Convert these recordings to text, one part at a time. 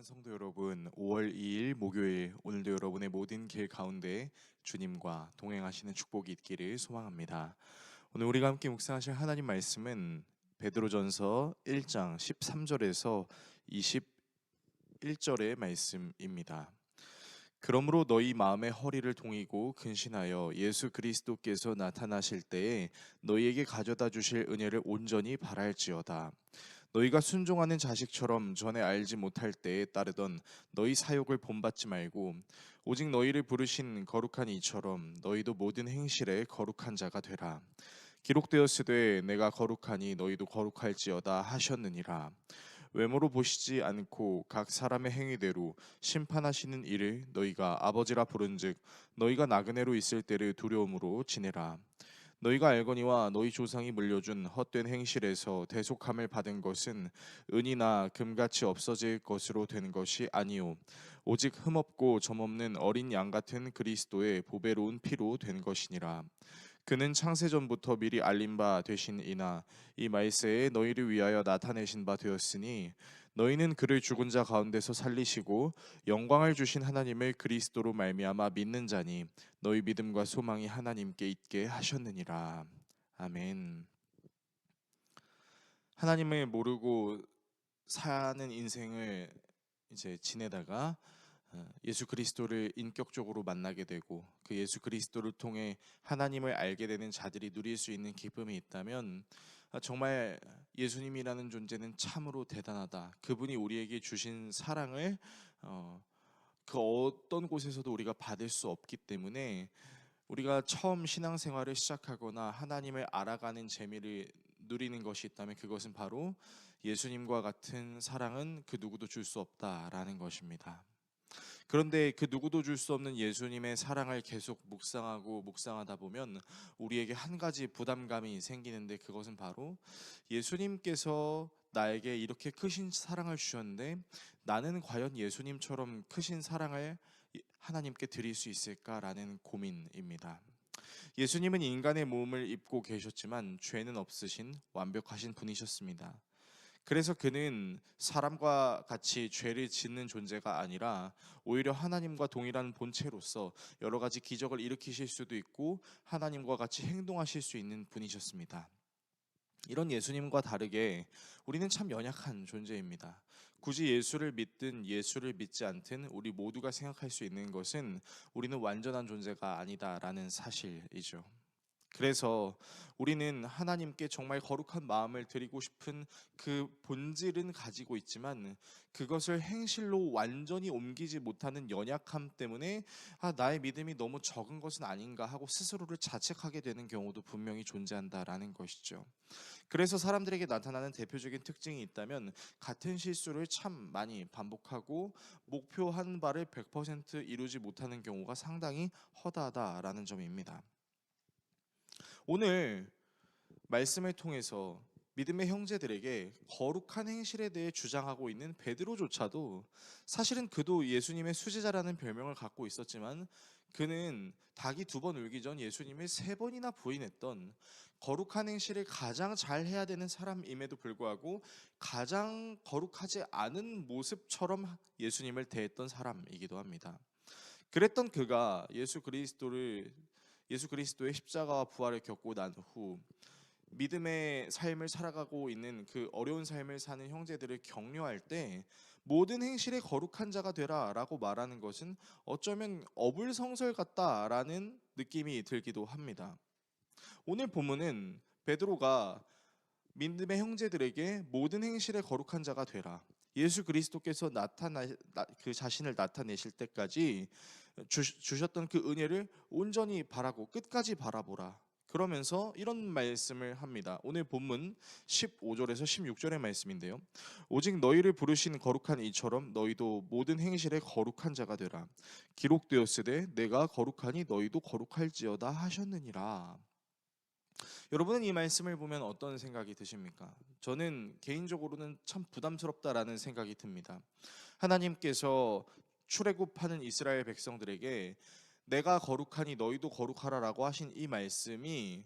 성도 여러분, 5월 2일 목요일 오늘도 여러분의 모든 길 가운데 주님과 동행하시는 축복이 있기를 소망합니다. 오늘 우리가 함께 묵상하실 하나님 말씀은 베드로전서 1장 13절에서 21절의 말씀입니다. 그러므로 너희 마음의 허리를 동이고 근신하여 예수 그리스도께서 나타나실 때에 너희에게 가져다 주실 은혜를 온전히 바랄지어다. 너희가 순종하는 자식처럼 전에 알지 못할 때에 따르던 너희 사욕을 본받지 말고 오직 너희를 부르신 거룩한 이처럼 너희도 모든 행실에 거룩한 자가 되라. 기록되었으되 내가 거룩하니 너희도 거룩할지어다 하셨느니라. 외모로 보시지 않고 각 사람의 행위대로 심판하시는 이를 너희가 아버지라 부른즉 너희가 나그네로 있을 때를 두려움으로 지내라. 너희가 알거니와 너희 조상이 물려준 헛된 행실에서 대속함을 받은 것은 은이나 금같이 없어질 것으로 된 것이 아니요 오직 흠없고 점없는 어린 양 같은 그리스도의 보배로운 피로 된 것이니라. 그는 창세전부터 미리 알린 바 되신 이나 이 말세에 너희를 위하여 나타내신 바 되었으니 너희는 그를 죽은 자 가운데서 살리시고 영광을 주신 하나님을 그리스도로 말미암아 믿는 자니 너희 믿음과 소망이 하나님께 있게 하셨느니라. 아멘. 하나님을 모르고 사는 인생을 이제 지내다가 예수 그리스도를 인격적으로 만나게 되고 그 예수 그리스도를 통해 하나님을 알게 되는 자들이 누릴 수 있는 기쁨이 있다면 정말 예수님이라는 존재는 참으로 대단하다. 그분이 우리에게 주신 사랑을 그 어떤 곳에서도 우리가 받을 수 없기 때문에 우리가 처음 신앙생활을 시작하거나 하나님을 알아가는 재미를 누리는 것이 있다면 그것은 바로 예수님과 같은 사랑은 그 누구도 줄 수 없다라는 것입니다. 그런데 그 누구도 줄 수 없는 예수님의 사랑을 계속 묵상하다 보면 우리에게 한 가지 부담감이 생기는데 그것은 바로 예수님께서 나에게 이렇게 크신 사랑을 주셨는데 나는 과연 예수님처럼 크신 사랑을 하나님께 드릴 수 있을까라는 고민입니다. 예수님은 인간의 몸을 입고 계셨지만 죄는 없으신 완벽하신 분이셨습니다. 그래서 그는 사람과 같이 죄를 짓는 존재가 아니라 오히려 하나님과 동일한 본체로서 여러 가지 기적을 일으키실 수도 있고 하나님과 같이 행동하실 수 있는 분이셨습니다. 이런 예수님과 다르게 우리는 참 연약한 존재입니다. 굳이 예수를 믿든 예수를 믿지 않든 우리 모두가 생각할 수 있는 것은 우리는 완전한 존재가 아니다라는 사실이죠. 그래서 우리는 하나님께 정말 거룩한 마음을 드리고 싶은 그 본질은 가지고 있지만 그것을 행실로 완전히 옮기지 못하는 연약함 때문에 나의 믿음이 너무 적은 것은 아닌가 하고 스스로를 자책하게 되는 경우도 분명히 존재한다라는 것이죠. 그래서 사람들에게 나타나는 대표적인 특징이 있다면 같은 실수를 참 많이 반복하고 목표한 바를 100% 이루지 못하는 경우가 상당히 허다하다라는 점입니다. 오늘 말씀을 통해서 믿음의 형제들에게 거룩한 행실에 대해 주장하고 있는 베드로조차도 사실은 그도 예수님의 수제자라는 별명을 갖고 있었지만 그는 닭이 2번 울기 전 예수님을 3번이나 부인했던 거룩한 행실을 가장 잘 해야 되는 사람임에도 불구하고 가장 거룩하지 않은 모습처럼 예수님을 대했던 사람이기도 합니다. 그랬던 그가 예수 그리스도의 십자가와 부활을 겪고 난 후 믿음의 삶을 살아가고 있는 그 어려운 삶을 사는 형제들을 격려할 때 모든 행실에 거룩한 자가 되라라고 말하는 것은 어쩌면 어불성설 같다라는 느낌이 들기도 합니다. 오늘 본문은 베드로가 믿음의 형제들에게 모든 행실에 거룩한 자가 되라. 예수 그리스도께서 그 자신을 나타내실 때까지 주셨던 그 은혜를 온전히 바라고 끝까지 바라보라. 그러면서 이런 말씀을 합니다. 오늘 본문 15절에서 16절의 말씀인데요. 오직 너희를 부르신 거룩한 이처럼 너희도 모든 행실에 거룩한 자가 되라. 기록되었으되 내가 거룩하니 너희도 거룩할지어다 하셨느니라. 여러분은 이 말씀을 보면 어떤 생각이 드십니까? 저는 개인적으로는 참 부담스럽다라는 생각이 듭니다. 하나님께서 출애굽하는 이스라엘 백성들에게 내가 거룩하니 너희도 거룩하라라고 하신 이 말씀이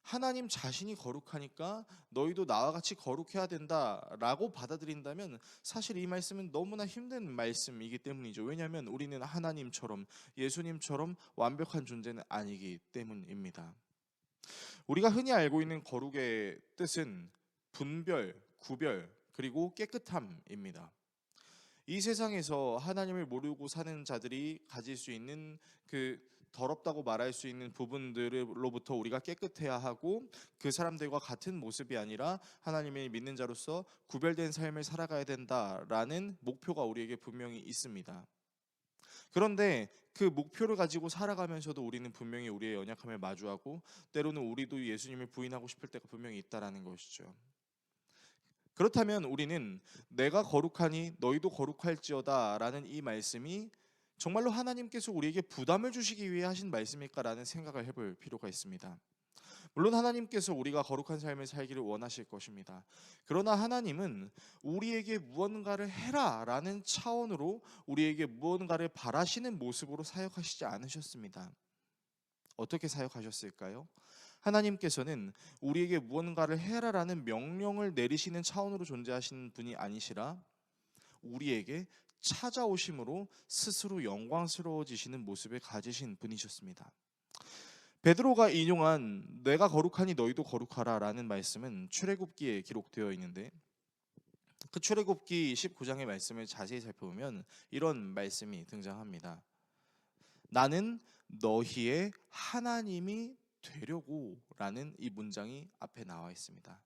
하나님 자신이 거룩하니까 너희도 나와 같이 거룩해야 된다라고 받아들인다면 사실 이 말씀은 너무나 힘든 말씀이기 때문이죠. 왜냐하면 우리는 하나님처럼 예수님처럼 완벽한 존재는 아니기 때문입니다. 우리가 흔히 알고 있는 거룩의 뜻은 분별, 구별, 그리고 깨끗함입니다. 이 세상에서 하나님을 모르고 사는 자들이 가질 수 있는 그 더럽다고 말할 수 있는 부분들로부터 우리가 깨끗해야 하고, 그 사람들과 같은 모습이 아니라 하나님을 믿는 자로서 구별된 삶을 살아가야 된다라는 목표가 우리에게 분명히 있습니다. 그런데 그 목표를 가지고 살아가면서도 우리는 분명히 우리의 연약함을 마주하고, 때로는 우리도 예수님을 부인하고 싶을 때가 분명히 있다라는 것이죠. 그렇다면 우리는 내가 거룩하니 너희도 거룩할지어다 라는 이 말씀이 정말로 하나님께서 우리에게 부담을 주시기 위해 하신 말씀일까라는 생각을 해볼 필요가 있습니다. 물론 하나님께서 우리가 거룩한 삶을 살기를 원하실 것입니다. 그러나 하나님은 우리에게 무언가를 해라 라는 차원으로 우리에게 무언가를 바라시는 모습으로 사역하시지 않으셨습니다. 어떻게 사역하셨을까요? 하나님께서는 우리에게 무언가를 해라라는 명령을 내리시는 차원으로 존재하시는 분이 아니시라 우리에게 찾아오심으로 스스로 영광스러워지시는 모습을 가지신 분이셨습니다. 베드로가 인용한 내가 거룩하니 너희도 거룩하라라는 말씀은 출애굽기에 기록되어 있는데, 그 출애굽기 19장의 말씀을 자세히 살펴보면 이런 말씀이 등장합니다. 나는 너희의 하나님이 되려고 라는 이 문장이 앞에 나와 있습니다.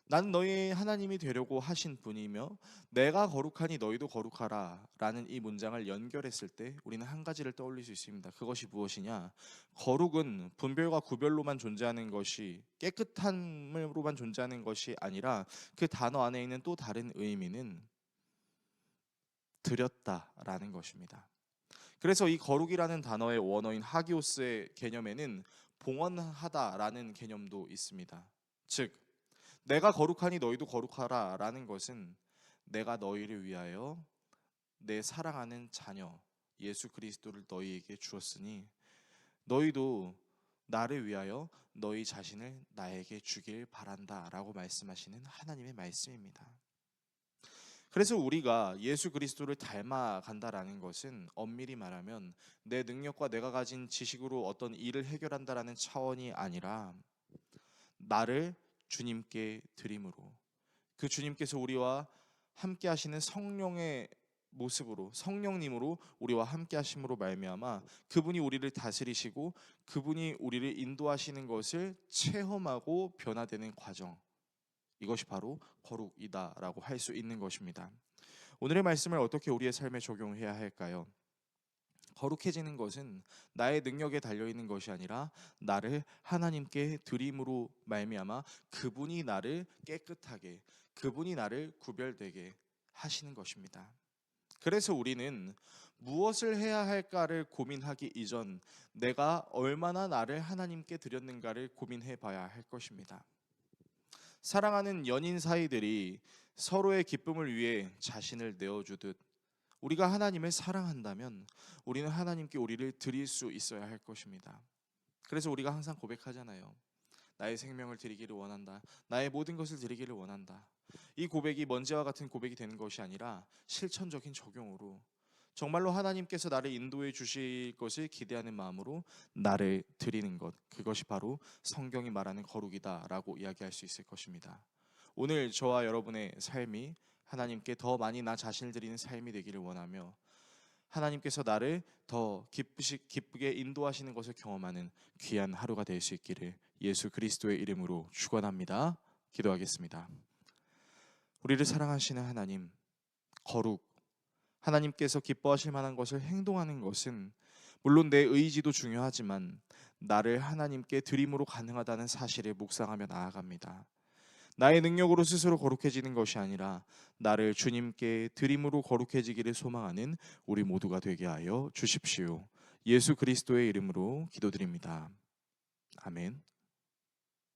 나는 너희의 하나님이 되려고 하신 분이며 내가 거룩하니 너희도 거룩하라 라는 이 문장을 연결했을 때 우리는 한 가지를 떠올릴 수 있습니다. 그것이 무엇이냐? 거룩은 분별과 구별로만 존재하는 것이, 깨끗함으로만 존재하는 것이 아니라 그 단어 안에 있는 또 다른 의미는 드렸다라는 것입니다. 그래서 이 거룩이라는 단어의 원어인 하기오스의 개념에는 봉헌하다라는 개념도 있습니다. 즉 내가 거룩하니 너희도 거룩하라 라는 것은 내가 너희를 위하여 내 사랑하는 자녀 예수 그리스도를 너희에게 주었으니 너희도 나를 위하여 너희 자신을 나에게 주길 바란다 라고 말씀하시는 하나님의 말씀입니다. 그래서 우리가 예수 그리스도를 닮아간다라는 것은 엄밀히 말하면 내 능력과 내가 가진 지식으로 어떤 일을 해결한다라는 차원이 아니라 나를 주님께 드림으로, 그 주님께서 우리와 함께 하시는 성령의 모습으로, 성령님으로 우리와 함께 하심으로 말미암아 그분이 우리를 다스리시고 그분이 우리를 인도하시는 것을 체험하고 변화되는 과정, 이것이 바로 거룩이다라고 할 수 있는 것입니다. 오늘의 말씀을 어떻게 우리의 삶에 적용해야 할까요? 거룩해지는 것은 나의 능력에 달려있는 것이 아니라 나를 하나님께 드림으로 말미암아 그분이 나를 깨끗하게, 그분이 나를 구별되게 하시는 것입니다. 그래서 우리는 무엇을 해야 할까를 고민하기 이전 내가 얼마나 나를 하나님께 드렸는가를 고민해 봐야 할 것입니다. 사랑하는 연인 사이들이 서로의 기쁨을 위해 자신을 내어주듯 우리가 하나님을 사랑한다면 우리는 하나님께 우리를 드릴 수 있어야 할 것입니다. 그래서 우리가 항상 고백하잖아요. 나의 생명을 드리기를 원한다. 나의 모든 것을 드리기를 원한다. 이 고백이 먼지와 같은 고백이 되는 것이 아니라 실천적인 적용으로 정말로 하나님께서 나를 인도해 주실 것을 기대하는 마음으로 나를 드리는 것, 그것이 바로 성경이 말하는 거룩이다라고 이야기할 수 있을 것입니다. 오늘 저와 여러분의 삶이 하나님께 더 많이 나 자신을 드리는 삶이 되기를 원하며 하나님께서 나를 더 기쁘게 인도하시는 것을 경험하는 귀한 하루가 될 수 있기를 예수 그리스도의 이름으로 축원합니다. 기도하겠습니다. 우리를 사랑하시는 하나님, 거룩, 하나님께서 기뻐하실 만한 것을 행동하는 것은 물론 내 의지도 중요하지만 나를 하나님께 드림으로 가능하다는 사실을 묵상하며 나아갑니다. 나의 능력으로 스스로 거룩해지는 것이 아니라 나를 주님께 드림으로 거룩해지기를 소망하는 우리 모두가 되게 하여 주십시오. 예수 그리스도의 이름으로 기도드립니다. 아멘.